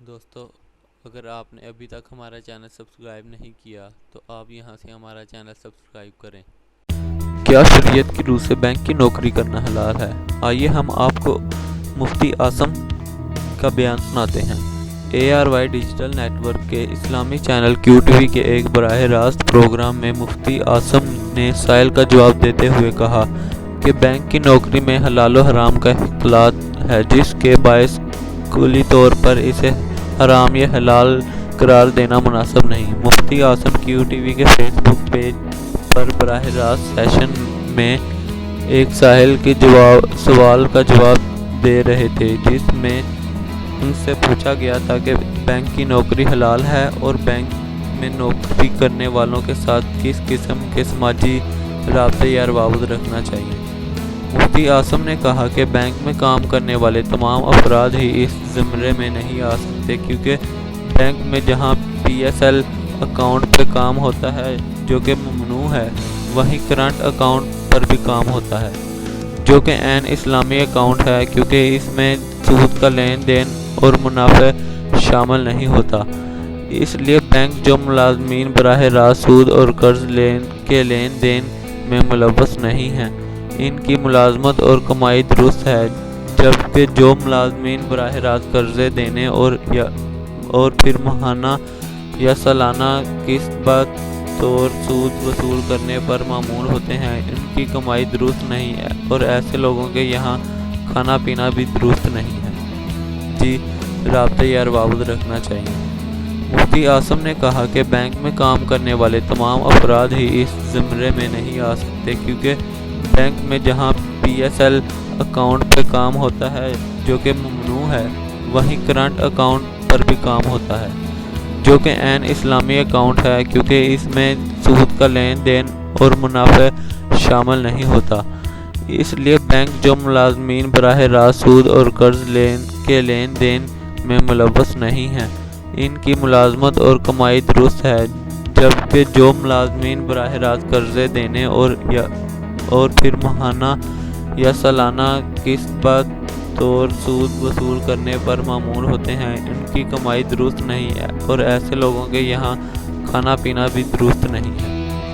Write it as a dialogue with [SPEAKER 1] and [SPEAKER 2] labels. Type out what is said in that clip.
[SPEAKER 1] دوستو، اگر آپ نے ابھی تک ہمارا چینل سبسکرائب نہیں کیا تو آپ یہاں سے ہمارا چینل سبسکرائب کریں۔ کیا شریعت کی روح سے بینک کی نوکری کرنا حلال ہے؟ آئیے ہم آپ کو مفتی اعظم کا بیان سناتے ہیں۔ ARY ڈیجیٹل نیٹ ورک کے اسلامی چینل QTV کے ایک براہ راست پروگرام میں مفتی اعظم نے سائل کا جواب دیتے ہوئے کہا کہ بینک کی نوکری میں حلال و حرام کا اختلاط ہے، جس کے باعث کلی طور پر اسے حرام یا حلال قرار دینا مناسب نہیں۔ مفتی اعظم QTV کے فیس بک پیج پر براہ راست سیشن میں ایک سائل کے سوال کا جواب دے رہے تھے، جس میں ان سے پوچھا گیا تھا کہ بینک کی نوکری حلال ہے اور بینک میں نوکری کرنے والوں کے ساتھ کس قسم کے سماجی رابطے یا روابط رکھنا چاہیے۔ مفتی اعظم نے کہا کہ بینک میں کام کرنے والے تمام افراد ہی اس زمرے میں نہیں آ سکتے، کیونکہ بینک میں جہاں PSL اکاؤنٹ پہ کام ہوتا ہے جو کہ ممنوع ہے، وہیں کرنٹ اکاؤنٹ پر بھی کام ہوتا ہے جو کہ عین اسلامی اکاؤنٹ ہے، کیونکہ اس میں سود کا لین دین اور منافع شامل نہیں ہوتا۔ اس لیے بینک جو ملازمین براہ راست سود اور قرض کے لین دین میں ملوث نہیں ہیں، ان کی ملازمت اور کمائی درست ہے، جبکہ جو ملازمین براہ راست قرضے دینے اور پھر ماہانہ یا سالانہ قسط بطور سود وصول کرنے پر معمول ہوتے ہیں، ان کی کمائی درست نہیں ہے اور ایسے لوگوں کے یہاں کھانا پینا بھی درست نہیں ہے۔ رابطے یا روابط رکھنا چاہیے۔ مفتی اعظم نے کہا کہ بینک میں کام کرنے والے تمام افراد ہی اس زمرے میں نہیں آ سکتے، کیونکہ بینک میں جہاں PSL اکاؤنٹ پہ کام ہوتا ہے جو کہ ممنوع ہے، وہیں کرنٹ اکاؤنٹ پر بھی کام ہوتا ہے جو کہ عین اسلامی اکاؤنٹ ہے، کیونکہ اس میں سود کا لین دین اور منافع شامل نہیں ہوتا۔ اس لیے بینک جو ملازمین براہ راست سود اور قرض کے لین دین میں ملوث نہیں ہیں، ان کی ملازمت اور کمائی درست ہے، جبکہ جو ملازمین براہ راست قرضے دینے اور پھر ماہانہ یا سالانہ قسط بطور سود وصول کرنے پر معمول ہوتے ہیں، ان کی کمائی درست نہیں ہے اور ایسے لوگوں کے یہاں کھانا پینا بھی درست نہیں ہے۔